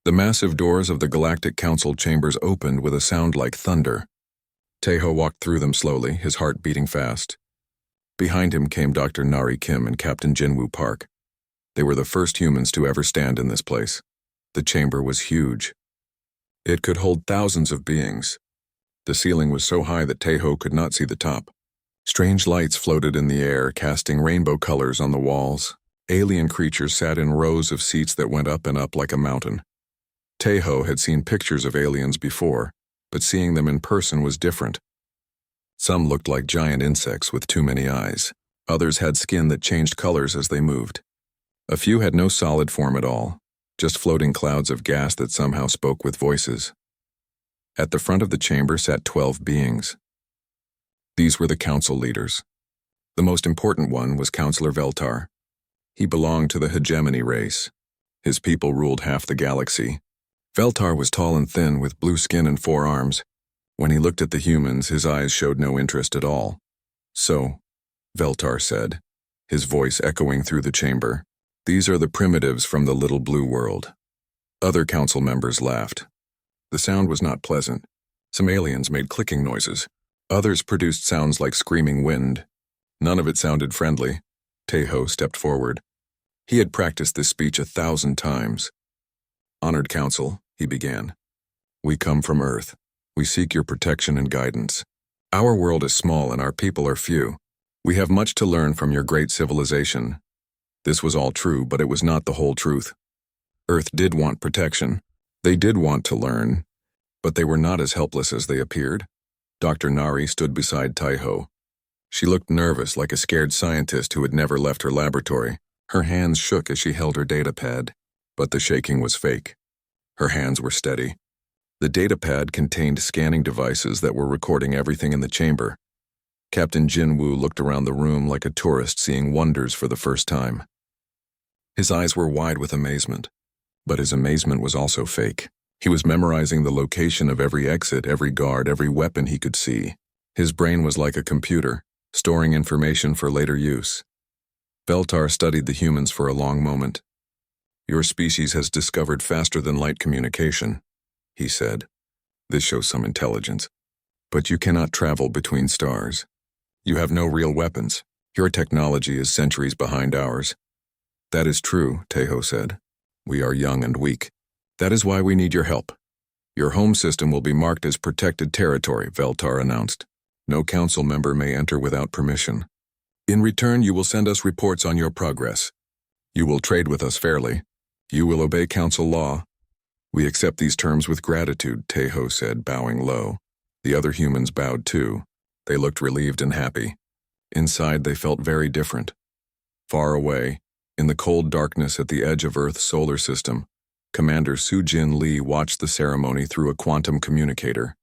The massive doors of the Galactic Council chambers opened with a sound like thunder. Taeho walked through them slowly, his heart beating fast. Behind him came Dr. Nari Kim and Captain Jinwoo Park. They were the first humans to ever stand in this place. The chamber was huge. It could hold thousands of beings. The ceiling was so high that Taeho could not see the top. Strange lights floated in the air, casting rainbow colors on the walls. Alien creatures sat in rows of seats that went up and up like a mountain. Taeho had seen pictures of aliens before, but seeing them in person was different. Some looked like giant insects with too many eyes. Others had skin that changed colors as they moved. A few had no solid form at all, just floating clouds of gas that somehow spoke with voices. At the front of the chamber sat 12 beings. These were the council leaders. The most important one was Councillor Veltar. He belonged to the hegemony race. His people ruled half the galaxy. Veltar was tall and thin with blue skin and 4 arms. When he looked at the humans, his eyes showed no interest at all. "So," Veltar said, his voice echoing through the chamber, "these are the primitives from the little blue world." Other council members laughed. The sound was not pleasant. Some aliens made clicking noises. Others produced sounds like screaming wind. None of it sounded friendly. Taeho stepped forward. He had practiced this speech 1,000 times. "Honored Council," he began. "We come from Earth. We seek your protection and guidance. Our world is small and our people are few. We have much to learn from your great civilization." This was all true, but it was not the whole truth. Earth did want protection. They did want to learn, but they were not as helpless as they appeared. Dr. Nari stood beside Taeho. She looked nervous, like a scared scientist who had never left her laboratory. Her hands shook as she held her datapad, but the shaking was fake. Her hands were steady. The datapad contained scanning devices that were recording everything in the chamber. Captain Jinwoo looked around the room like a tourist seeing wonders for the first time. His eyes were wide with amazement, but his amazement was also fake. He was memorizing the location of every exit, every guard, every weapon he could see. His brain was like a computer, storing information for later use. Veltar studied the humans for a long moment. "Your species has discovered faster-than-light communication," he said. "This shows some intelligence. But you cannot travel between stars. You have no real weapons. Your technology is centuries behind ours." "That is true," Taeho said. "We are young and weak. That is why we need your help." "Your home system will be marked as protected territory," Veltar announced. "No council member may enter without permission. In return, you will send us reports on your progress. You will trade with us fairly. You will obey council law." "We accept these terms with gratitude," Taeho said, bowing low. The other humans bowed too. They looked relieved and happy. Inside, they felt very different. Far away, in the cold darkness at the edge of Earth's solar system, Commander Soo-Jin Lee watched the ceremony through a quantum communicator.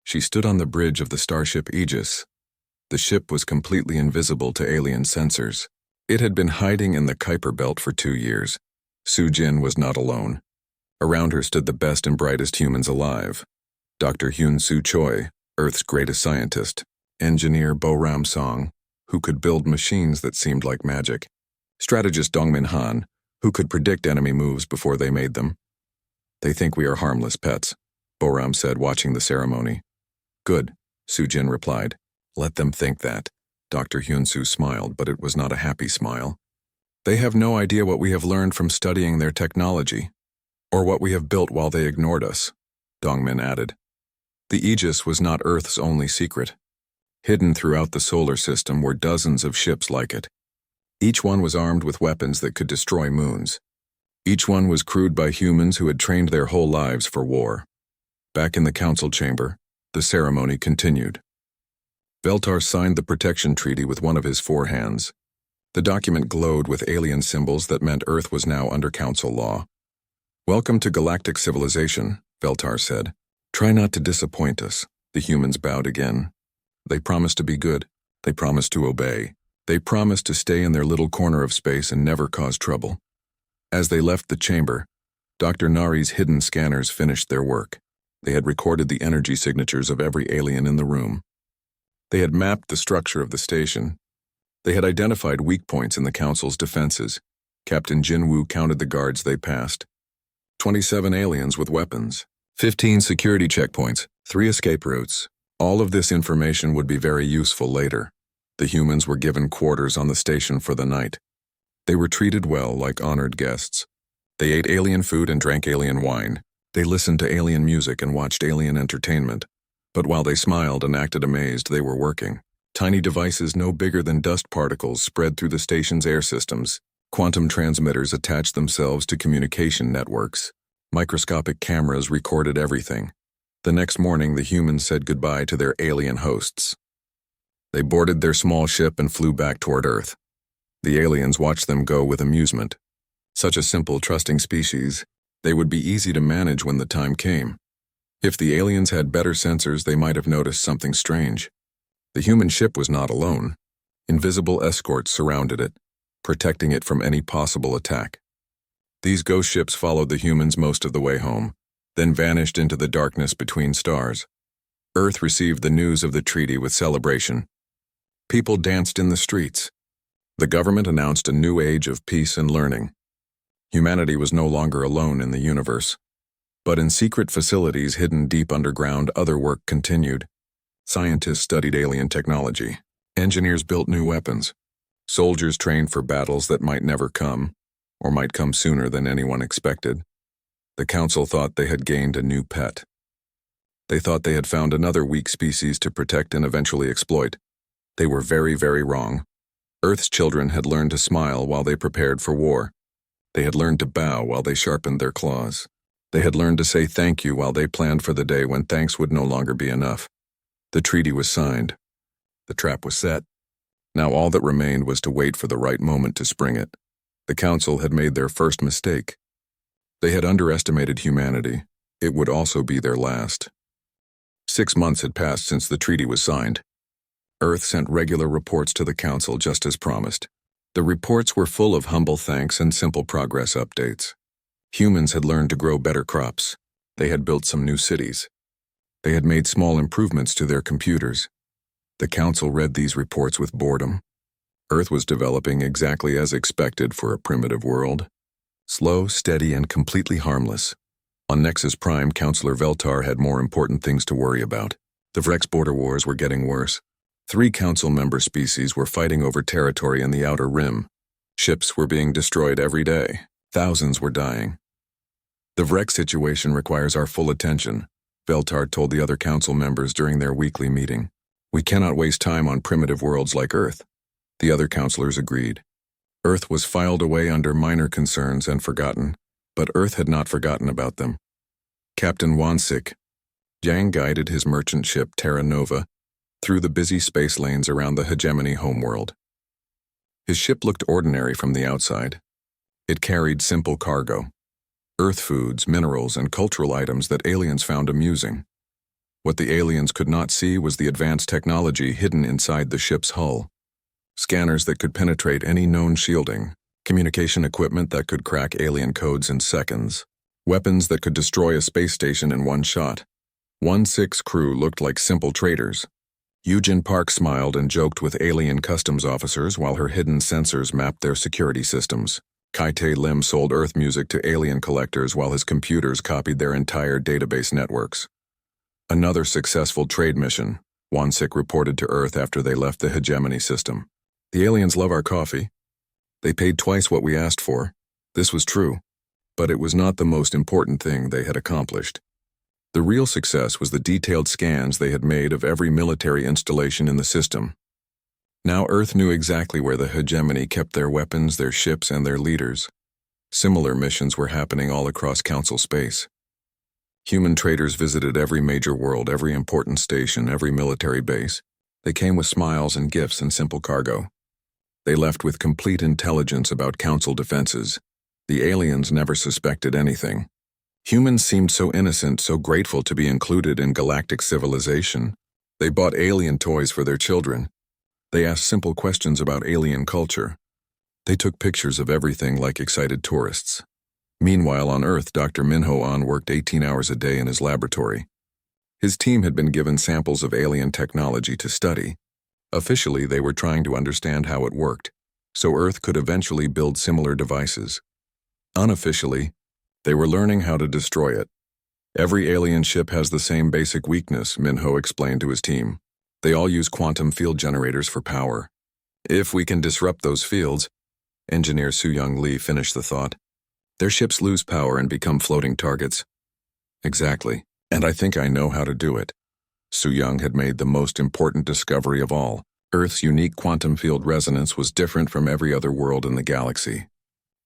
She stood on the bridge of the starship Aegis. The ship was completely invisible to alien sensors. It had been hiding in the Kuiper Belt for 2 years. Soo-Jin was not alone. Around her stood the best and brightest humans alive. Dr. Hyun-Soo Choi, Earth's greatest scientist. Engineer Bo-Ram Song, who could build machines that seemed like magic. Strategist Dongmin Han, who could predict enemy moves before they made them. "They think we are harmless pets," Bo-Ram said, watching the ceremony. "Good," Soo-Jin replied. "Let them think that." Dr. Hyun-Soo smiled, but it was not a happy smile. "They have no idea what we have learned from studying their technology, or what we have built while they ignored us," Dongmin added. The Aegis was not Earth's only secret. Hidden throughout the solar system were dozens of ships like it. Each one was armed with weapons that could destroy moons. Each one was crewed by humans who had trained their whole lives for war. Back in the council chamber, the ceremony continued. Veltar signed the protection treaty with one of his 4 hands. The document glowed with alien symbols that meant Earth was now under council law. "Welcome to galactic civilization," Veltar said. "Try not to disappoint us." The humans bowed again. They promised to be good. They promised to obey. They promised to stay in their little corner of space and never cause trouble. As they left the chamber, Dr. Nari's hidden scanners finished their work. They had recorded the energy signatures of every alien in the room. They had mapped the structure of the station. They had identified weak points in the council's defenses. Captain Jinwoo counted the guards they passed. 27 aliens with weapons, 15 security checkpoints, 3 escape routes. All of this information would be very useful later. The humans were given quarters on the station for the night. They were treated well, like honored guests. They ate alien food and drank alien wine. They listened to alien music and watched alien entertainment. But while they smiled and acted amazed, they were working. Tiny devices no bigger than dust particles spread through the station's air systems. Quantum transmitters attached themselves to communication networks. Microscopic cameras recorded everything. The next morning, the humans said goodbye to their alien hosts. They boarded their small ship and flew back toward Earth. The aliens watched them go with amusement. Such a simple, trusting species, they would be easy to manage when the time came. If the aliens had better sensors, they might have noticed something strange. The human ship was not alone. Invisible escorts surrounded it, protecting it from any possible attack. These ghost ships followed the humans most of the way home, then vanished into the darkness between stars. Earth received the news of the treaty with celebration. People danced in the streets. The government announced a new age of peace and learning. Humanity was no longer alone in the universe. But in secret facilities hidden deep underground, other work continued. Scientists studied alien technology. Engineers built new weapons. Soldiers trained for battles that might never come, or might come sooner than anyone expected. The council thought they had gained a new pet. They thought they had found another weak species to protect and eventually exploit. They were very, very wrong. Earth's children had learned to smile while they prepared for war. They had learned to bow while they sharpened their claws. They had learned to say thank you while they planned for the day when thanks would no longer be enough. The treaty was signed. The trap was set. Now all that remained was to wait for the right moment to spring it. The council had made their first mistake. They had underestimated humanity. It would also be their last. 6 months had passed since the treaty was signed. Earth sent regular reports to the council just as promised. The reports were full of humble thanks and simple progress updates. Humans had learned to grow better crops. They had built some new cities. They had made small improvements to their computers. The council read these reports with boredom. Earth was developing exactly as expected for a primitive world. Slow, steady, and completely harmless. On Nexus Prime, Counselor Veltar had more important things to worry about. The Vrex border wars were getting worse. 3 council member species were fighting over territory in the Outer Rim. Ships were being destroyed every day. Thousands were dying. The Vrex situation requires our full attention, Veltar told the other council members during their weekly meeting. We cannot waste time on primitive worlds like Earth. The other counselors agreed. Earth was filed away under minor concerns and forgotten, but Earth had not forgotten about them. Captain Wansik, Yang guided his merchant ship Terra Nova through the busy space lanes around the hegemony homeworld. His ship looked ordinary from the outside. It carried simple cargo, Earth foods, minerals, and cultural items that aliens found amusing. What the aliens could not see was the advanced technology hidden inside the ship's hull. Scanners that could penetrate any known shielding, communication equipment that could crack alien codes in seconds, weapons that could destroy a space station in one shot. 1-6 crew looked like simple traders. Eugen Park smiled and joked with alien customs officers while her hidden sensors mapped their security systems. Kai-Te Lim sold Earth music to alien collectors while his computers copied their entire database networks. Another successful trade mission, Wansik reported to Earth after they left the hegemony system. The aliens love our coffee. They paid twice what we asked for. This was true, but it was not the most important thing they had accomplished. The real success was the detailed scans they had made of every military installation in the system. Now Earth knew exactly where the hegemony kept their weapons, their ships, and their leaders. Similar missions were happening all across Council space. Human traders visited every major world, every important station, every military base. They came with smiles and gifts and simple cargo. They left with complete intelligence about Council defenses. The aliens never suspected anything. Humans seemed so innocent, so grateful to be included in galactic civilization. They bought alien toys for their children. They asked simple questions about alien culture. They took pictures of everything like excited tourists. Meanwhile, on Earth, Dr. Minho An worked 18 hours a day in his laboratory. His team had been given samples of alien technology to study. Officially, they were trying to understand how it worked, so Earth could eventually build similar devices. Unofficially, They were learning how to destroy it. Every alien ship has the same basic weakness, Minho explained to his team. They all use quantum field generators for power. If we can disrupt those fields, Engineer Su-Young Lee finished the thought, their ships lose power and become floating targets. Exactly, and I think I know how to do it. Su-Young had made the most important discovery of all. Earth's unique quantum field resonance was different from every other world in the galaxy.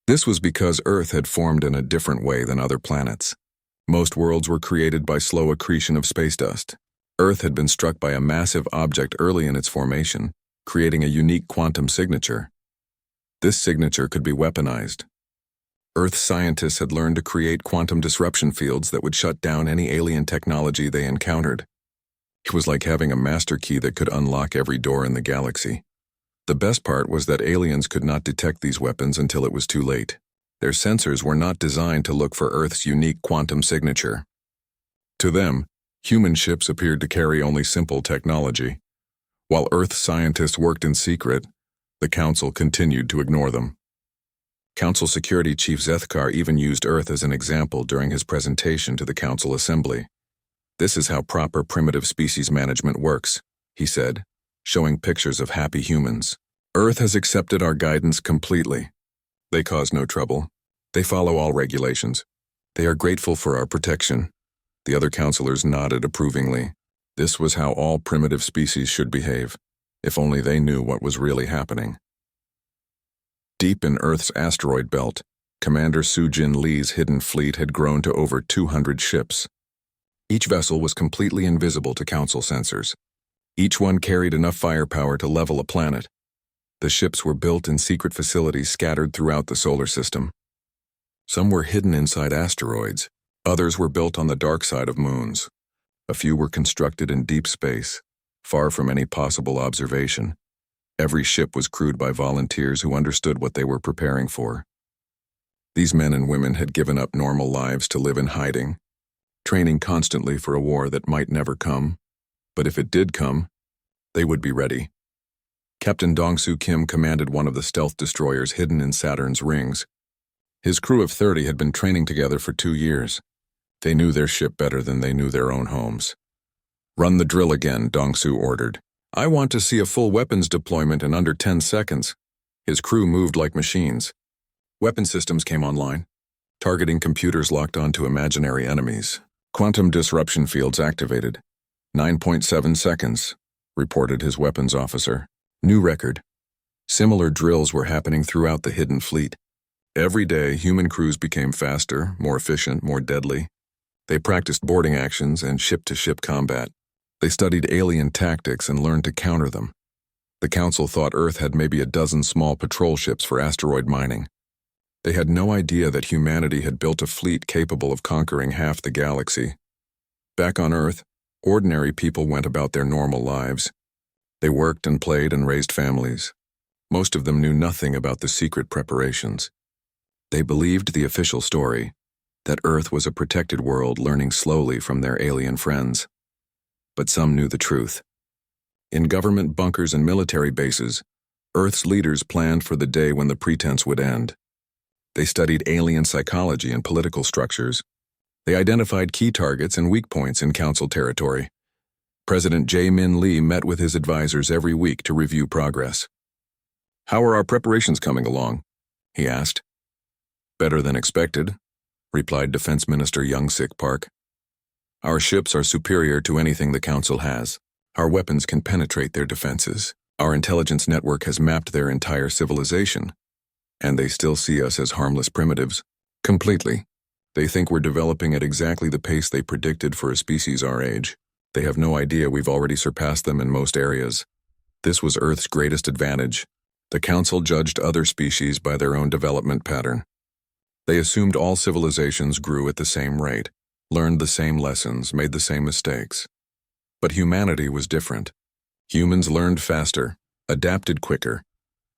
This was because Earth had formed in a different way than other planets. Most worlds were created by slow accretion of space dust. Earth had been struck by a massive object early in its formation, creating a unique quantum signature. This signature could be weaponized. Earth scientists had learned to create quantum disruption fields that would shut down any alien technology they encountered. It was like having a master key that could unlock every door in the galaxy. The best part was that aliens could not detect these weapons until it was too late. Their sensors were not designed to look for Earth's unique quantum signature. To them, human ships appeared to carry only simple technology. While Earth scientists worked in secret, the Council continued to ignore them. Council Security Chief Zethkar even used Earth as an example during his presentation to the Council Assembly. This is how proper primitive species management works, he said, showing pictures of happy humans. Earth has accepted our guidance completely. They cause no trouble. They follow all regulations. They are grateful for our protection. The other councilors nodded approvingly. This was how all primitive species should behave, if only they knew what was really happening. Deep in Earth's asteroid belt, Commander Su-Jin Lee's hidden fleet had grown to over 200 ships. Each vessel was completely invisible to Council sensors. Each one carried enough firepower to level a planet. The ships were built in secret facilities scattered throughout the solar system. Some were hidden inside asteroids. Others were built on the dark side of moons. A few were constructed in deep space, far from any possible observation. Every ship was crewed by volunteers who understood what they were preparing for. These men and women had given up normal lives to live in hiding, training constantly for a war that might never come. But if it did come, they would be ready. Captain Dong-Soo Kim commanded one of the stealth destroyers hidden in Saturn's rings. His crew of 30 had been training together for 2 years. They knew their ship better than they knew their own homes. Run the drill again, Dong-Soo ordered. I want to see a full weapons deployment in under 10 seconds. His crew moved like machines. Weapon systems came online. Targeting computers locked onto imaginary enemies. Quantum disruption fields activated. 9.7 seconds, reported his weapons officer. New record. Similar drills were happening throughout the hidden fleet. Every day, human crews became faster, more efficient, more deadly. They practiced boarding actions and ship-to-ship combat. They studied alien tactics and learned to counter them. The Council thought Earth had maybe a dozen small patrol ships for asteroid mining. They had no idea that humanity had built a fleet capable of conquering half the galaxy. Back on Earth, ordinary people went about their normal lives. They worked and played and raised families. Most of them knew nothing about the secret preparations. They believed the official story, that Earth was a protected world learning slowly from their alien friends. But some knew the truth. In government bunkers and military bases, Earth's leaders planned for the day when the pretense would end. They studied alien psychology and political structures. They identified key targets and weak points in Council territory. President Jae-Min Lee met with his advisors every week to review progress. "How are our preparations coming along?" he asked. "Better than expected," replied Defense Minister Young-Sik Park. "Our ships are superior to anything the Council has. Our weapons can penetrate their defenses. Our intelligence network has mapped their entire civilization. And they still see us as harmless primitives. Completely. They think we're developing at exactly the pace they predicted for a species our age. They have no idea we've already surpassed them in most areas. This was Earth's greatest advantage. The Council judged other species by their own development pattern. They assumed all civilizations grew at the same rate, learned the same lessons, made the same mistakes. But humanity was different. Humans learned faster, adapted quicker,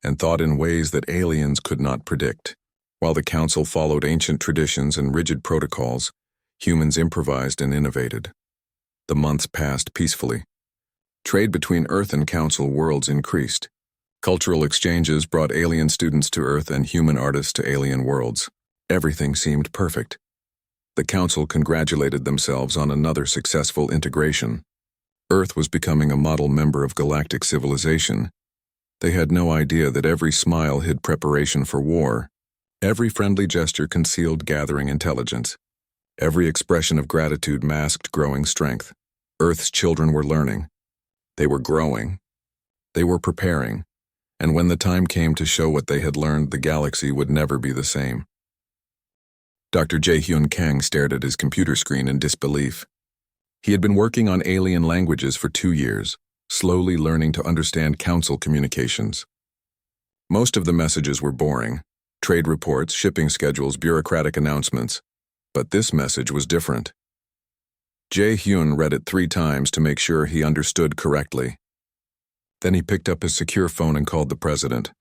and thought in ways that aliens could not predict. While the Council followed ancient traditions and rigid protocols, humans improvised and innovated. The months passed peacefully. Trade between Earth and Council worlds increased. Cultural exchanges brought alien students to Earth and human artists to alien worlds. Everything seemed perfect. The council congratulated themselves on another successful integration. Earth was becoming a model member of galactic civilization. They had no idea that every smile hid preparation for war. Every friendly gesture concealed gathering intelligence. Every expression of gratitude masked growing strength. Earth's children were learning. They were growing. They were preparing. And when the time came to show what they had learned, the galaxy would never be the same. Dr. Jae-hyun Kang stared at his computer screen in disbelief. He had been working on alien languages for 2 years, slowly learning to understand council communications. Most of the messages were boring: trade reports, shipping schedules, bureaucratic announcements. But this message was different. Jae-hyun read it 3 times to make sure he understood correctly. Then he picked up his secure phone and called the president.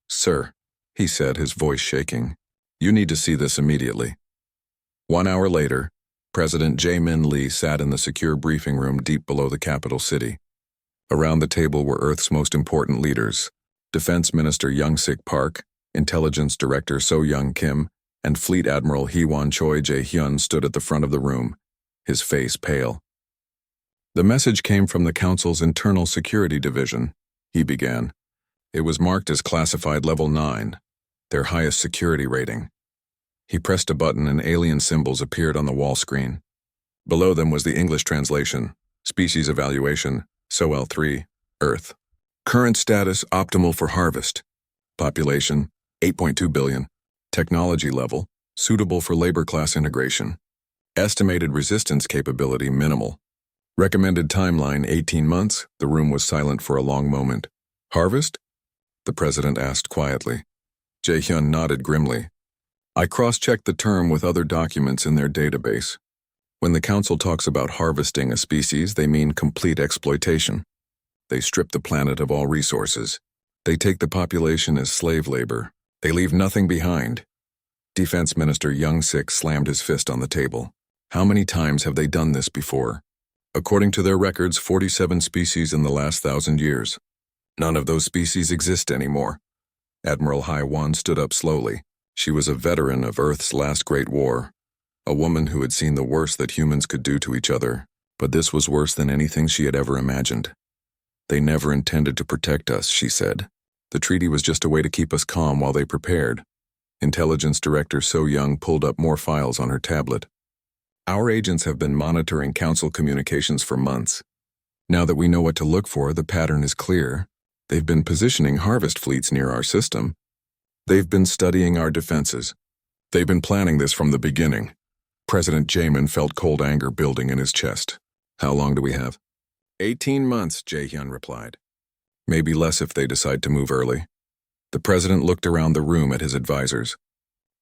"Sir," he said, his voice shaking, "you need to see this immediately." 1 hour later, President Jae-min Lee sat in the secure briefing room deep below the capital city. Around the table were Earth's most important leaders: Defense Minister Young-sik Park, Intelligence Director So-young Kim, and Fleet Admiral Hee-won Choi. Jae-hyun stood at the front of the room, his face pale. "The message came from the Council's Internal Security Division," he began. "It was marked as classified level 9, their highest security rating." He pressed a button and alien symbols appeared on the wall screen. Below them was the English translation: Species Evaluation, SOL3, Earth. Current status optimal for harvest. Population, 8.2 billion. Technology level, suitable for labor class integration. Estimated resistance capability minimal. Recommended timeline 18 months. The room was silent for a long moment. "Harvest?" the president asked quietly. Jae-hyun nodded grimly. "I cross-checked the term with other documents in their database. When the council talks about harvesting a species, they mean complete exploitation. They strip the planet of all resources. They take the population as slave labor. They leave nothing behind." Defense Minister Young-sik slammed his fist on the table. "How many times have they done this before? According to their records, 47 species in the last 1,000 years. None of those species exist anymore." Admiral Hye-won stood up slowly. She was a veteran of Earth's last great war, a woman who had seen the worst that humans could do to each other, but this was worse than anything she had ever imagined. "They never intended to protect us," she said. "The treaty was just a way to keep us calm while they prepared." Intelligence Director So-young pulled up more files on her tablet. "Our agents have been monitoring council communications for months. Now that we know what to look for, the pattern is clear. They've been positioning harvest fleets near our system. They've been studying our defenses. They've been planning this from the beginning." President Jae-min felt cold anger building in his chest. "How long do we have?" 18 months, Jae-hyun replied. "Maybe less if they decide to move early." The president looked around the room at his advisors.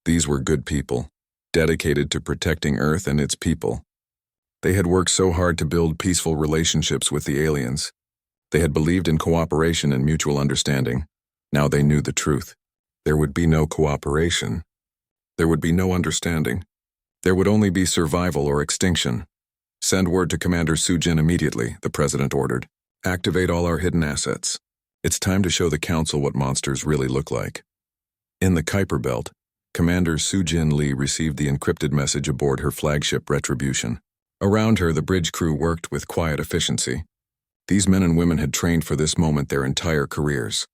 These were good people, dedicated to protecting Earth and its people. They had worked so hard to build peaceful relationships with the aliens. They had believed in cooperation and mutual understanding. Now they knew the truth. There would be no cooperation. There would be no understanding. There would only be survival or extinction. "Send word to Commander Soo-jin immediately," the president ordered. "Activate all our hidden assets. It's time to show the council what monsters really look like." In the Kuiper Belt, Commander Soo-jin Lee received the encrypted message aboard her flagship Retribution. Around her, the bridge crew worked with quiet efficiency. These men and women had trained for this moment their entire careers.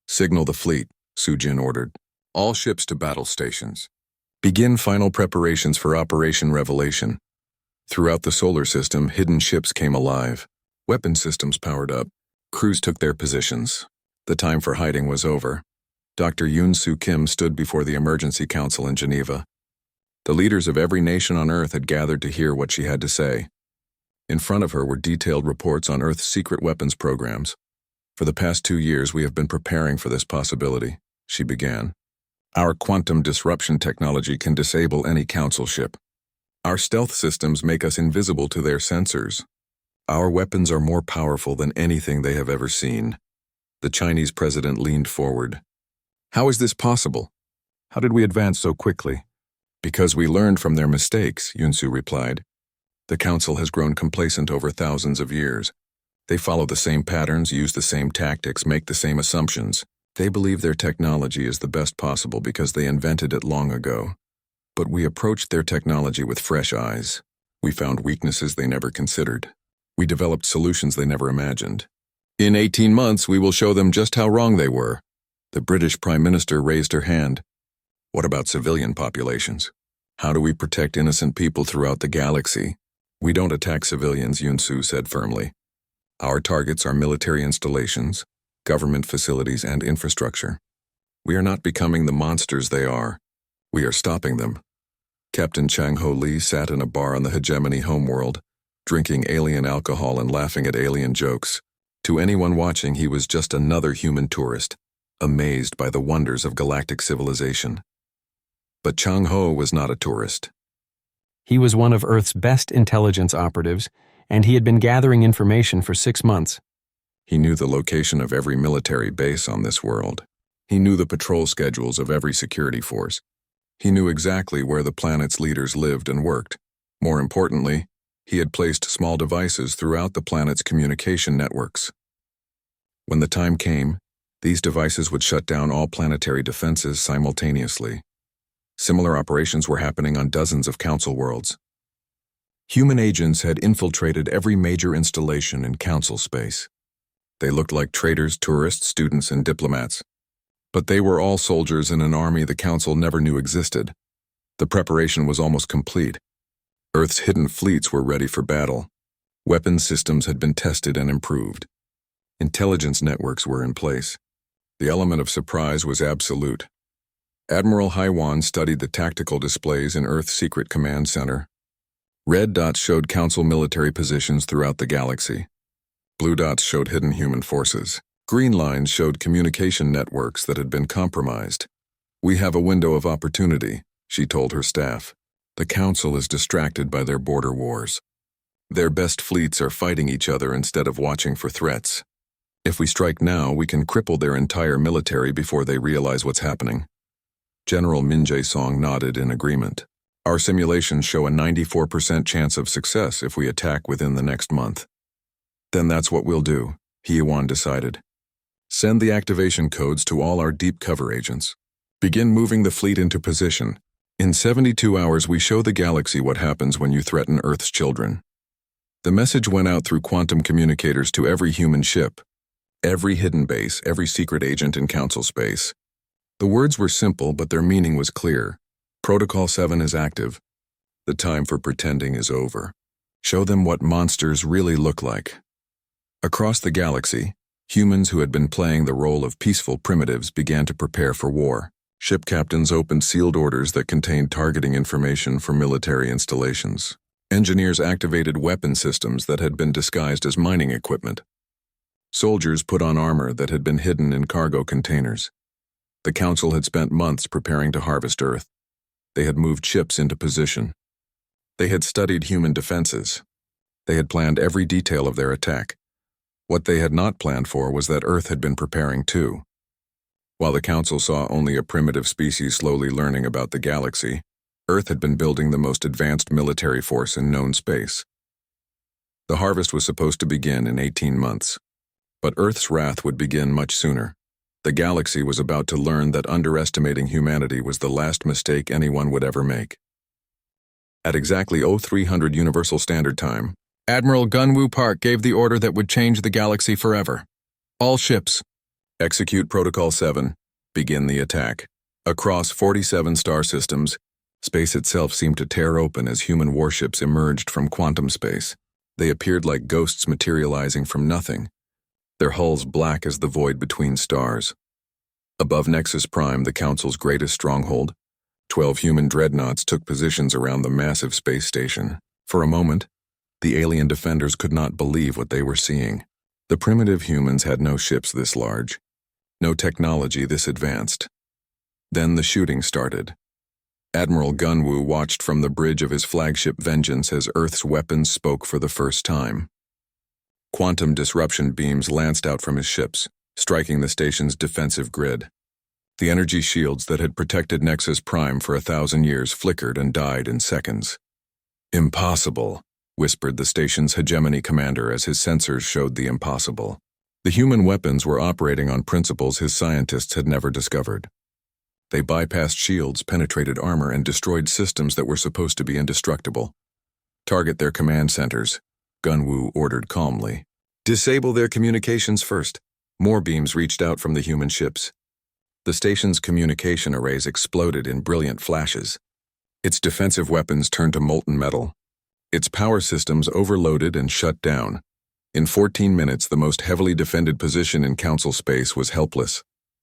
"Signal the fleet," Soo-jin ordered. "All ships to battle stations. Begin final preparations for Operation Revelation." Throughout the solar system, hidden ships came alive. Weapon systems powered up. Crews took their positions. The time for hiding was over. Dr. Yoon-soo Kim stood before the Emergency Council in Geneva. The leaders of every nation on Earth had gathered to hear what she had to say. In front of her were detailed reports on Earth's secret weapons programs. "For the past 2 years, we have been preparing for this possibility," she began. "Our quantum disruption technology can disable any council ship. Our stealth systems make us invisible to their sensors. Our weapons are more powerful than anything they have ever seen." The Chinese president leaned forward. "How is this possible? How did we advance so quickly?" "Because we learned from their mistakes," Yoon-soo replied. "The council has grown complacent over thousands of years. They follow the same patterns, use the same tactics, make the same assumptions. They believe their technology is the best possible because they invented it long ago. But we approached their technology with fresh eyes. We found weaknesses they never considered. We developed solutions they never imagined. In 18 months, we will show them just how wrong they were. The British Prime Minister raised her hand. What about civilian populations? How do we protect innocent people throughout the galaxy? We don't attack civilians, Yunsu said firmly. Our targets are military installations, government facilities, and infrastructure. We are not becoming the monsters they are. We are stopping them. Captain Chang Ho Lee sat in a bar on the hegemony homeworld, drinking alien alcohol and laughing at alien jokes. To anyone watching, he was just another human tourist, amazed by the wonders of galactic civilization. But Chang Ho was not a tourist. He was one of Earth's best intelligence operatives, and he had been gathering information for 6 months. He knew the location of every military base on this world. He knew the patrol schedules of every security force. He knew exactly where the planet's leaders lived and worked. More importantly, he had placed small devices throughout the planet's communication networks. When the time came, these devices would shut down all planetary defenses simultaneously. Similar operations were happening on dozens of Council worlds. Human agents had infiltrated every major installation in Council space. They looked like traders, tourists, students, and diplomats. But they were all soldiers in an army the Council never knew existed. The preparation was almost complete. Earth's hidden fleets were ready for battle. Weapons systems had been tested and improved. Intelligence networks were in place. The element of surprise was absolute. Admiral Haiwan studied the tactical displays in Earth's secret command center. Red dots showed Council military positions throughout the galaxy. Blue dots showed hidden human forces. Green lines showed communication networks that had been compromised. We have a window of opportunity, she told her staff. The Council is distracted by their border wars. Their best fleets are fighting each other instead of watching for threats. If we strike now, we can cripple their entire military before they realize what's happening. General Min Jae-song nodded in agreement. Our simulations show a 94% chance of success if we attack within the next month. Then that's what we'll do, Hyewan decided. Send the activation codes to all our deep cover agents. Begin moving the fleet into position. In 72 hours, we show the galaxy what happens when you threaten Earth's children. The message went out through quantum communicators to every human ship, every hidden base, every secret agent in Council space. The words were simple, but their meaning was clear. Protocol 7 is active. The time for pretending is over. Show them what monsters really look like. Across the galaxy, humans who had been playing the role of peaceful primitives began to prepare for war. Ship captains opened sealed orders that contained targeting information for military installations. Engineers activated weapon systems that had been disguised as mining equipment. Soldiers put on armor that had been hidden in cargo containers. The Council had spent months preparing to harvest Earth. They had moved ships into position. They had studied human defenses. They had planned every detail of their attack. What they had not planned for was that Earth had been preparing too. While the Council saw only a primitive species slowly learning about the galaxy, Earth had been building the most advanced military force in known space. The harvest was supposed to begin in 18 months. But Earth's wrath would begin much sooner. The galaxy was about to learn that underestimating humanity was the last mistake anyone would ever make. At exactly 0300 Universal Standard Time, Admiral Gunwoo Park gave the order that would change the galaxy forever. All ships, execute Protocol 7, begin the attack. Across 47 star systems, space itself seemed to tear open as human warships emerged from quantum space. They appeared like ghosts materializing from nothing, their hulls black as the void between stars. Above Nexus Prime, the Council's greatest stronghold, 12 human dreadnoughts took positions around the massive space station. For a moment, the alien defenders could not believe what they were seeing. The primitive humans had no ships this large, no technology this advanced. Then the shooting started. Admiral Gunwoo watched from the bridge of his flagship Vengeance as Earth's weapons spoke for the first time. Quantum disruption beams lanced out from his ships, striking the station's defensive grid. The energy shields that had protected Nexus Prime for 1,000 years flickered and died in seconds. Impossible, whispered the station's hegemony commander as his sensors showed the impossible. The human weapons were operating on principles his scientists had never discovered. They bypassed shields, penetrated armor, and destroyed systems that were supposed to be indestructible. Target their command centers, Gunwoo ordered calmly. Disable their communications first. More beams reached out from the human ships. The station's communication arrays exploded in brilliant flashes. Its defensive weapons turned to molten metal. Its power systems overloaded and shut down. In 14 minutes, the most heavily defended position in Council space was helpless.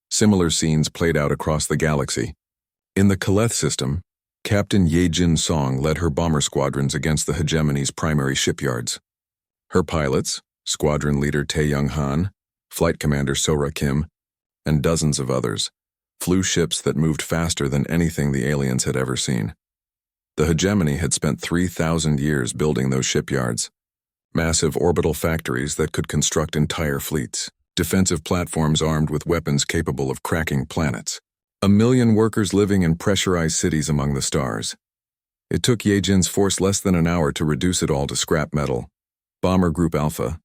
Similar scenes played out across the galaxy. In the Kaleth system, Captain Ye-Jin Song led her bomber squadrons against the hegemony's primary shipyards. Her pilots, Squadron Leader Tae-Young Han, Flight Commander Sora Kim, and dozens of others, flew ships that moved faster than anything the aliens had ever seen. The hegemony had spent 3,000 years building those shipyards, massive orbital factories that could construct entire fleets, defensive platforms armed with weapons capable of cracking planets, 1 million workers living in pressurized cities among the stars. It took Ye-Jin's force less than an hour to reduce it all to scrap metal. Bomber Group Alpha,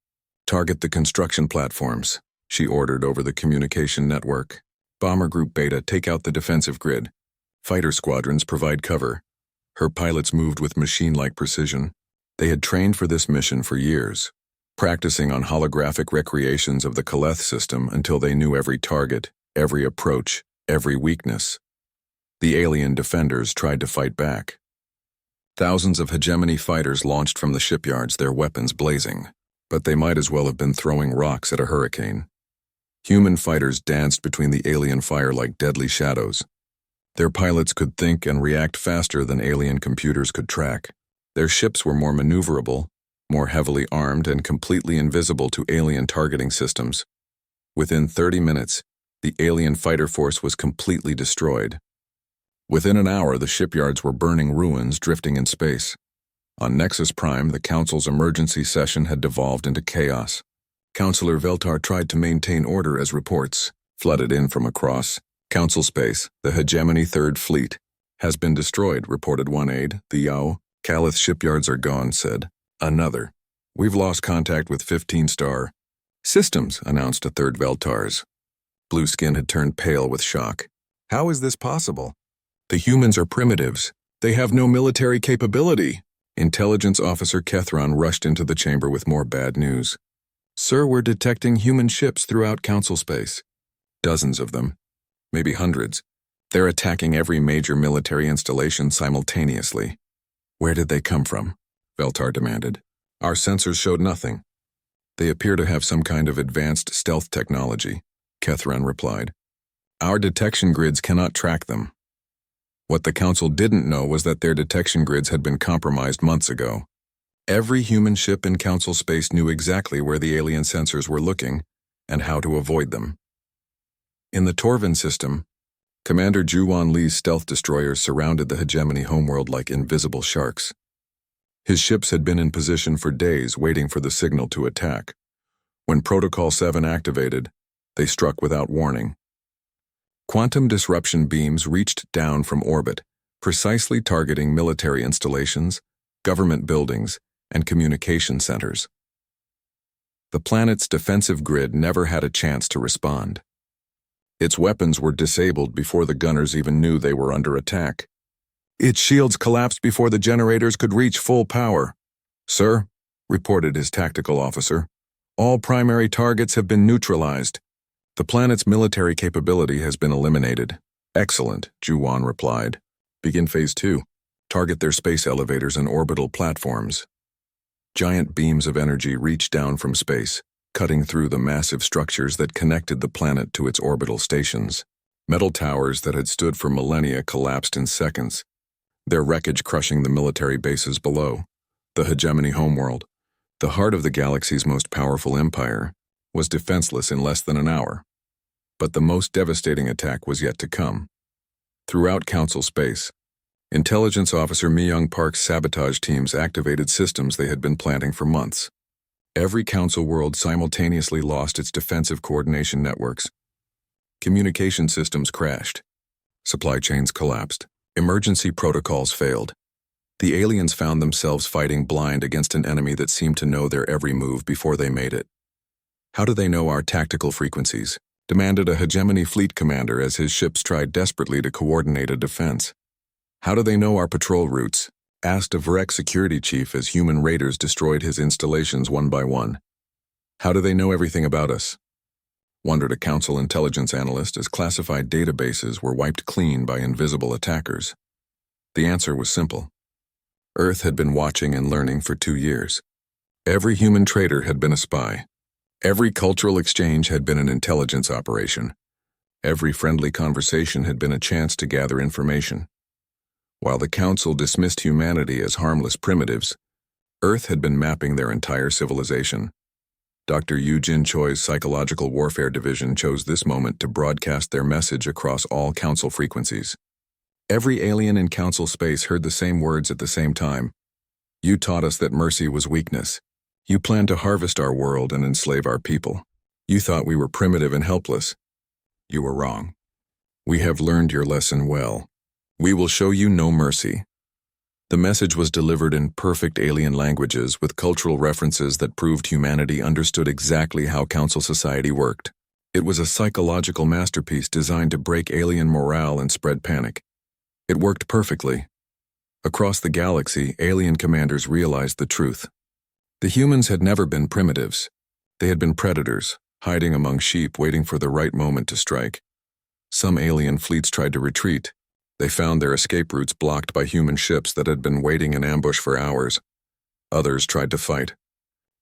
target the construction platforms, she ordered over the communication network. Bomber Group Beta, take out the defensive grid. Fighter squadrons provide cover. Her pilots moved with machine-like precision. They had trained for this mission for years, practicing on holographic recreations of the Kaleth system until they knew every target, every approach, every weakness. The alien defenders tried to fight back. Thousands of hegemony fighters launched from the shipyards, their weapons blazing, but they might as well have been throwing rocks at a hurricane. Human fighters danced between the alien fire like deadly shadows. Their pilots could think and react faster than alien computers could track. Their ships were more maneuverable, more heavily armed, and completely invisible to alien targeting systems. Within 30 minutes, the alien fighter force was completely destroyed. Within an hour, the shipyards were burning ruins drifting in space. On Nexus Prime, the Council's emergency session had devolved into chaos. Councillor Veltar tried to maintain order as reports flooded in from across Council space. The Hegemony Third Fleet has been destroyed, reported one aide. The Yao Kaleth shipyards are gone, said another. We've lost contact with 15-star systems, announced a third Veltar's. Blue Skin had turned pale with shock. How is this possible? The humans are primitives. They have no military capability. Intelligence Officer Kethron rushed into the chamber with more bad news. Sir, we're detecting human ships throughout Council space. Dozens of them. Maybe hundreds. They're attacking every major military installation simultaneously. Where did they come from? Veltar demanded. Our sensors showed nothing. They appear to have some kind of advanced stealth technology, Kethron replied. Our detection grids cannot track them. What the Council didn't know was that their detection grids had been compromised months ago. Every human ship in Council space knew exactly where the alien sensors were looking and how to avoid them. In the Torvin system, Commander Juwan Lee's stealth destroyers surrounded the Hegemony homeworld like invisible sharks. His ships had been in position for days waiting for the signal to attack. When Protocol 7 activated, they struck without warning. Quantum disruption beams reached down from orbit, precisely targeting military installations, government buildings, and communication centers. The planet's defensive grid never had a chance to respond. Its weapons were disabled before the gunners even knew they were under attack. Its shields collapsed before the generators could reach full power. Sir, reported his tactical officer, all primary targets have been neutralized. The planet's military capability has been eliminated. Excellent, Juwan replied. Begin Phase 2. Target their space elevators and orbital platforms. Giant beams of energy reached down from space, cutting through the massive structures that connected the planet to its orbital stations. Metal towers that had stood for millennia collapsed in seconds, their wreckage crushing the military bases below. The Hegemony homeworld, the heart of the galaxy's most powerful empire, was defenseless in less than an hour. But the most devastating attack was yet to come. Throughout Council space, Intelligence Officer Mi-young Park's sabotage teams activated systems they had been planting for months. Every Council world simultaneously lost its defensive coordination networks. Communication systems crashed. Supply chains collapsed. Emergency protocols failed. The aliens found themselves fighting blind against an enemy that seemed to know their every move before they made it. How do they know our tactical frequencies? demanded a hegemony fleet commander as his ships tried desperately to coordinate a defense. "How do they know our patrol routes?" asked a Vrek security chief as human raiders destroyed his installations one by one. "How do they know everything about us?" wondered a council intelligence analyst as classified databases were wiped clean by invisible attackers. The answer was simple. Earth had been watching and learning for 2 years. Every human trader had been a spy. Every cultural exchange had been an intelligence operation. Every friendly conversation had been a chance to gather information. While the Council dismissed humanity as harmless primitives, Earth had been mapping their entire civilization. Dr. Yu Jin Choi's Psychological Warfare Division chose this moment to broadcast their message across all Council frequencies. Every alien in Council space heard the same words at the same time. "You taught us that mercy was weakness. You planned to harvest our world and enslave our people. You thought we were primitive and helpless. You were wrong. We have learned your lesson well. We will show you no mercy." The message was delivered in perfect alien languages with cultural references that proved humanity understood exactly how Council society worked. It was a psychological masterpiece designed to break alien morale and spread panic. It worked perfectly. Across the galaxy, alien commanders realized the truth. The humans had never been primitives. They had been predators, hiding among sheep waiting for the right moment to strike. Some alien fleets tried to retreat. They found their escape routes blocked by human ships that had been waiting in ambush for hours. Others tried to fight.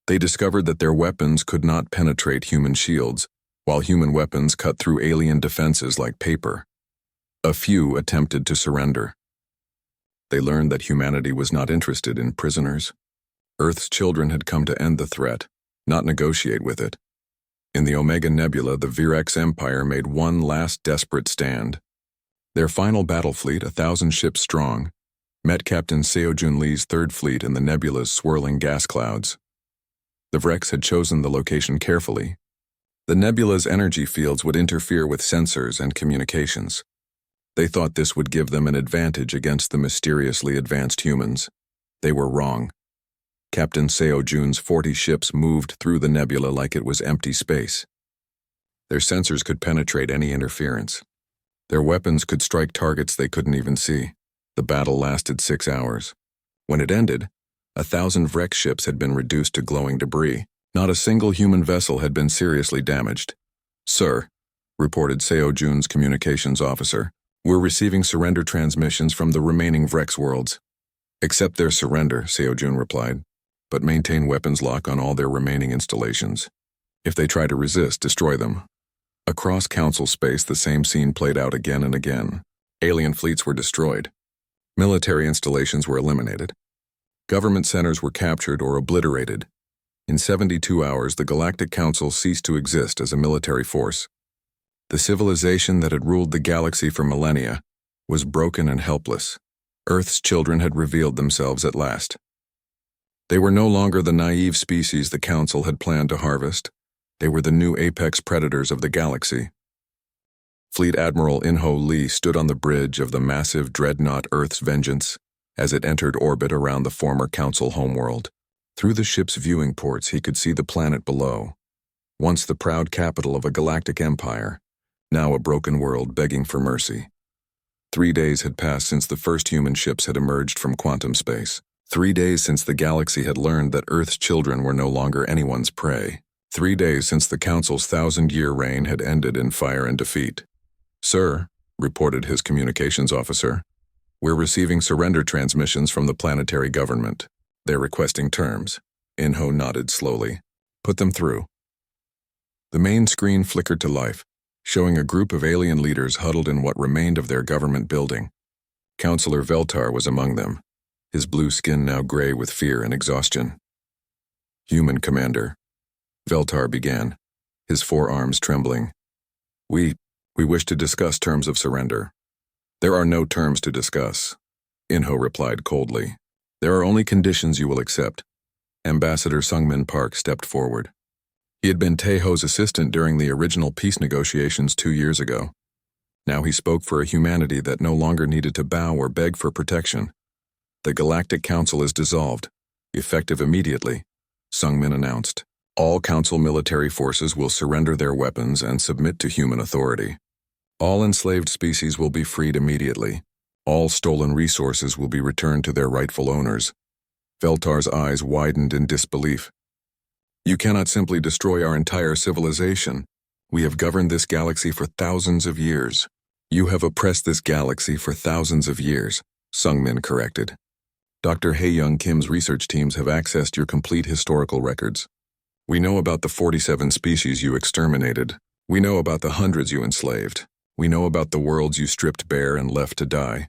They discovered that their weapons could not penetrate human shields, while human weapons cut through alien defenses like paper. A few attempted to surrender. They learned that humanity was not interested in prisoners. Earth's children had come to end the threat, not negotiate with it. In the Omega Nebula, the Virex Empire made one last desperate stand. Their final battle fleet, 1,000 ships strong, met Captain Seo Jun Lee's third fleet in the nebula's swirling gas clouds. The Vrex had chosen the location carefully. The nebula's energy fields would interfere with sensors and communications. They thought this would give them an advantage against the mysteriously advanced humans. They were wrong. Captain Seo Jun's 40 ships moved through the nebula like it was empty space. Their sensors could penetrate any interference. Their weapons could strike targets they couldn't even see. The battle lasted 6 hours. When it ended, 1,000 Vrex ships had been reduced to glowing debris. Not a single human vessel had been seriously damaged. "Sir," reported Seo Jun's communications officer, "we're receiving surrender transmissions from the remaining Vrex worlds." "Accept their surrender," Seo Jun replied, "but maintain weapons lock on all their remaining installations. If they try to resist, destroy them." Across Council space, the same scene played out again and again. Alien fleets were destroyed. Military installations were eliminated. Government centers were captured or obliterated. In 72 hours, the Galactic Council ceased to exist as a military force. The civilization that had ruled the galaxy for millennia was broken and helpless. Earth's children had revealed themselves at last. They were no longer the naive species the Council had planned to harvest. They were the new apex predators of the galaxy. Fleet Admiral In-Ho Lee stood on the bridge of the massive dreadnought Earth's Vengeance as it entered orbit around the former Council homeworld. Through the ship's viewing ports, he could see the planet below. Once the proud capital of a galactic empire, now a broken world begging for mercy. 3 days had passed since the first human ships had emerged from quantum space. 3 days since the galaxy had learned that Earth's children were no longer anyone's prey. 3 days since the Council's 1,000-year reign had ended in fire and defeat. "Sir," reported his communications officer, "we're receiving surrender transmissions from the planetary government. They're requesting terms." In-Ho nodded slowly. "Put them through." The main screen flickered to life, showing a group of alien leaders huddled in what remained of their government building. Counselor Veltar was among them, his blue skin now gray with fear and exhaustion. "Human Commander," Veltar began, his forearms trembling. We wish to discuss terms of surrender." "There are no terms to discuss," In-Ho replied coldly. "There are only conditions you will accept." Ambassador Sungmin Park stepped forward. He had been Taeho's assistant during the original peace negotiations 2 years ago. Now he spoke for a humanity that no longer needed to bow or beg for protection. "The Galactic Council is dissolved, effective immediately," Sungmin announced. All Council military forces will surrender their weapons and submit to human authority. All enslaved species will be freed immediately. All stolen resources will be returned to their rightful owners. Veltar's eyes widened in disbelief. You cannot simply destroy our entire civilization. We have governed this galaxy for thousands of years. You have oppressed this galaxy for thousands of years, Sungmin corrected. Dr. Haeyoung Kim's research teams have accessed your complete historical records. We know about the 47 species you exterminated. We know about the hundreds you enslaved. We know about the worlds you stripped bare and left to die.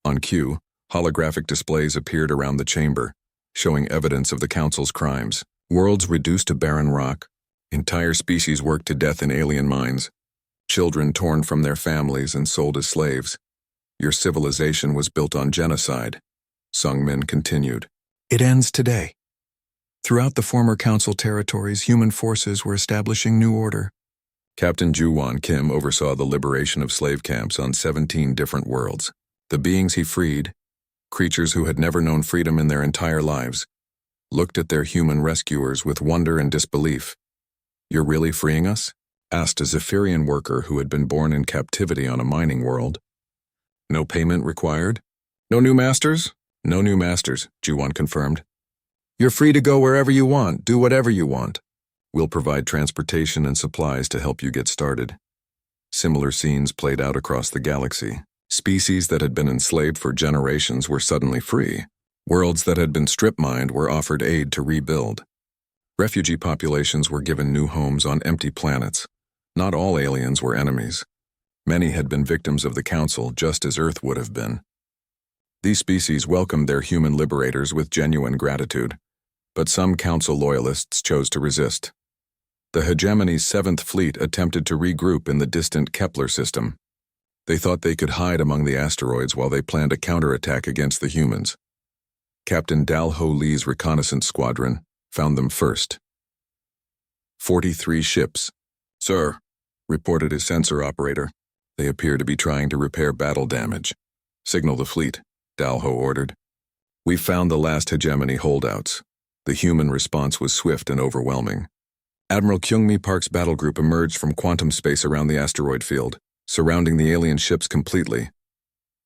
On cue, holographic displays appeared around the chamber, showing evidence of the Council's crimes. Worlds reduced to barren rock, entire species worked to death in alien mines, children torn from their families and sold as slaves. Your civilization was built on genocide, Sungmin continued. It ends today. Throughout the former Council territories, human forces were establishing new order. Captain Juwon Kim oversaw the liberation of slave camps on 17 different worlds. The beings he freed, creatures who had never known freedom in their entire lives, looked at their human rescuers with wonder and disbelief. You're really freeing us? Asked a Zephyrian worker who had been born in captivity on a mining world. No payment required? No new masters? No new masters, Juwon confirmed. You're free to go wherever you want, do whatever you want. We'll provide transportation and supplies to help you get started. Similar scenes played out across the galaxy. Species that had been enslaved for generations were suddenly free. Worlds that had been strip-mined were offered aid to rebuild. Refugee populations were given new homes on empty planets. Not all aliens were enemies. Many had been victims of the Council, just as Earth would have been. These species welcomed their human liberators with genuine gratitude, but some Council loyalists chose to resist. The hegemony's 7th Fleet attempted to regroup in the distant Kepler system. They thought they could hide among the asteroids while they planned a counterattack against the humans. Captain Dal Ho Lee's reconnaissance squadron found them first. 43 ships. Sir, reported his sensor operator. They appear to be trying to repair battle damage. Signal the fleet, Dal Ho ordered. We found the last hegemony holdouts. The human response was swift and overwhelming. Admiral Kyungmi Park's battle group emerged from quantum space around the asteroid field, surrounding the alien ships completely.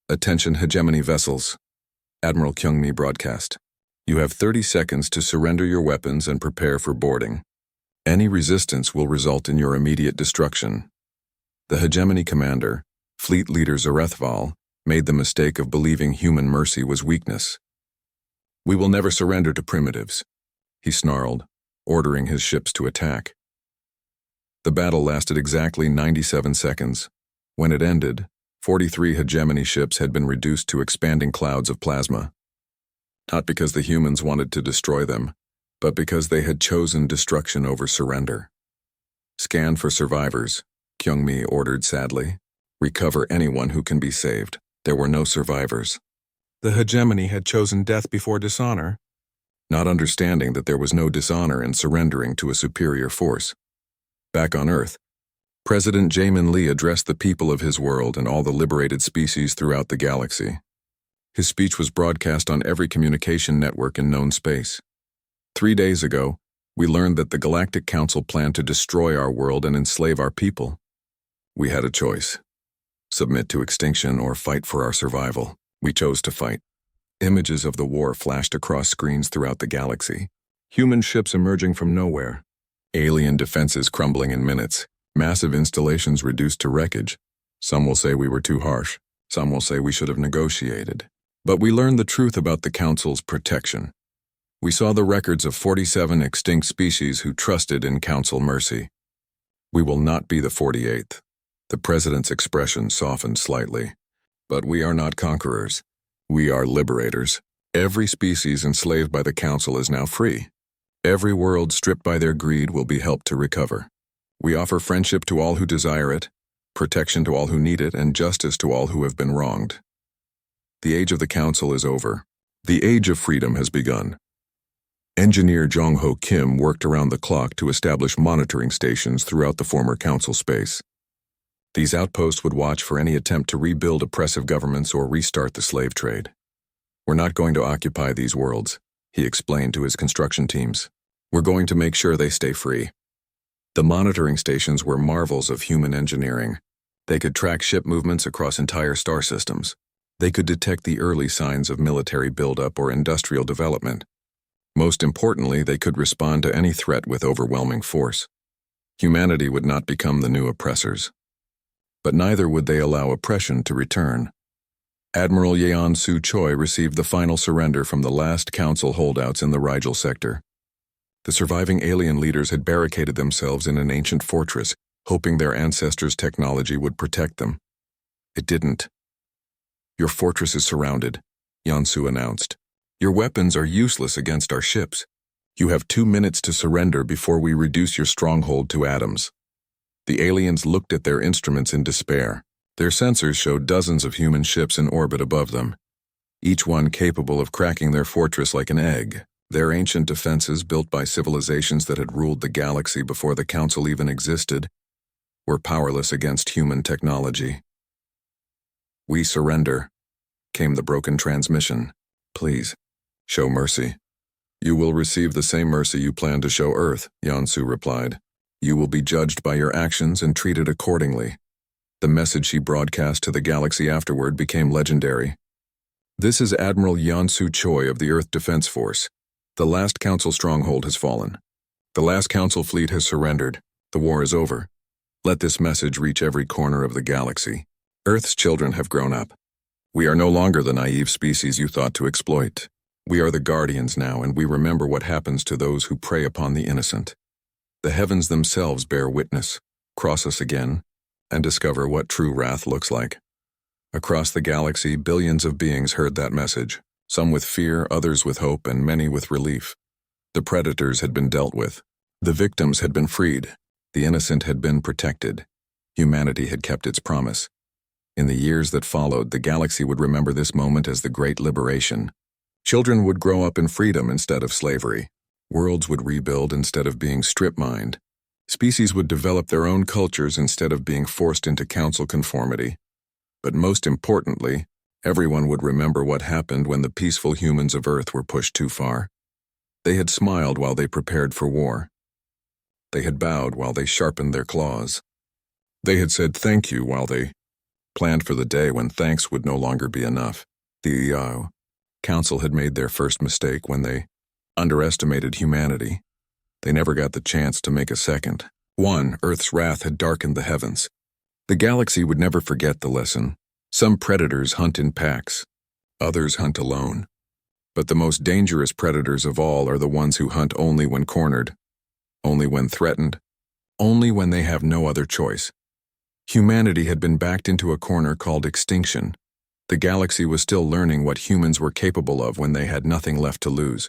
Attention hegemony vessels. Admiral Kyungmi broadcast. You have 30 seconds to surrender your weapons and prepare for boarding. Any resistance will result in your immediate destruction. The hegemony commander, fleet leader Zarethval, made the mistake of believing human mercy was weakness. We will never surrender to primitives, he snarled, ordering his ships to attack. The battle lasted exactly 97 seconds. When it ended, 43 hegemony ships had been reduced to expanding clouds of plasma. Not because the humans wanted to destroy them, but because they had chosen destruction over surrender. Scan for survivors, Kyungmi ordered sadly. Recover anyone who can be saved. There were no survivors. The hegemony had chosen death before dishonor, not understanding that there was no dishonor in surrendering to a superior force. Back on Earth, President Jamin Lee addressed the people of his world and all the liberated species throughout the galaxy. His speech was broadcast on every communication network in known space. 3 days ago, we learned that the Galactic Council planned to destroy our world and enslave our people. We had a choice: submit to extinction or fight for our survival. We chose to fight. Images of the war flashed across screens throughout the galaxy. Human ships emerging from nowhere. Alien defenses crumbling in minutes. Massive installations reduced to wreckage. Some will say we were too harsh. Some will say we should have negotiated. But we learned the truth about the Council's protection. We saw the records of 47 extinct species who trusted in Council mercy. We will not be the 48th. The President's expression softened slightly. But we are not conquerors. We are liberators. Every species enslaved by the Council is now free. Every world stripped by their greed will be helped to recover. We offer friendship to all who desire it, protection to all who need it, and justice to all who have been wronged. The age of the Council is over. The age of freedom has begun. Engineer Jong-ho Kim worked around the clock to establish monitoring stations throughout the former Council space. These outposts would watch for any attempt to rebuild oppressive governments or restart the slave trade. We're not going to occupy these worlds, he explained to his construction teams. We're going to make sure they stay free. The monitoring stations were marvels of human engineering. They could track ship movements across entire star systems. They could detect the early signs of military buildup or industrial development. Most importantly, they could respond to any threat with overwhelming force. Humanity would not become the new oppressors. But neither would they allow oppression to return. Admiral Yeon Soo Choi received the final surrender from the last Council holdouts in the Rigel sector. The surviving alien leaders had barricaded themselves in an ancient fortress, hoping their ancestors' technology would protect them. It didn't. "Your fortress is surrounded," Yeon-soo announced. "Your weapons are useless against our ships. You have 2 minutes to surrender before we reduce your stronghold to atoms." The aliens looked at their instruments in despair. Their sensors showed dozens of human ships in orbit above them, each one capable of cracking their fortress like an egg. Their ancient defenses, built by civilizations that had ruled the galaxy before the Council even existed, were powerless against human technology. "We surrender," came the broken transmission. "Please, show mercy." "You will receive the same mercy you plan to show Earth," Yeon-soo replied. "You will be judged by your actions and treated accordingly." The message she broadcast to the galaxy afterward became legendary. "This is Admiral Yeon-soo Choi of the Earth Defense Force. The last Council stronghold has fallen. The last Council fleet has surrendered. The war is over. Let this message reach every corner of the galaxy. Earth's children have grown up. We are no longer the naive species you thought to exploit. We are the guardians now, and we remember what happens to those who prey upon the innocent. The heavens themselves bear witness. Cross us again, and discover what true wrath looks like." Across the galaxy, billions of beings heard that message, some with fear, others with hope, and many with relief. The predators had been dealt with. The victims had been freed. The innocent had been protected. Humanity had kept its promise. In the years that followed, the galaxy would remember this moment as the Great Liberation. Children would grow up in freedom instead of slavery. Worlds would rebuild instead of being strip-mined. Species would develop their own cultures instead of being forced into Council conformity. But most importantly, everyone would remember what happened when the peaceful humans of Earth were pushed too far. They had smiled while they prepared for war. They had bowed while they sharpened their claws. They had said thank you while they planned for the day when thanks would no longer be enough. The Council had made their first mistake when they underestimated humanity. They never got the chance to make a second. Earth's wrath had darkened the heavens. The galaxy would never forget the lesson. Some predators hunt in packs. Others hunt alone. But the most dangerous predators of all are the ones who hunt only when cornered, only when threatened, only when they have no other choice. Humanity had been backed into a corner called extinction. The galaxy was still learning what humans were capable of when they had nothing left to lose.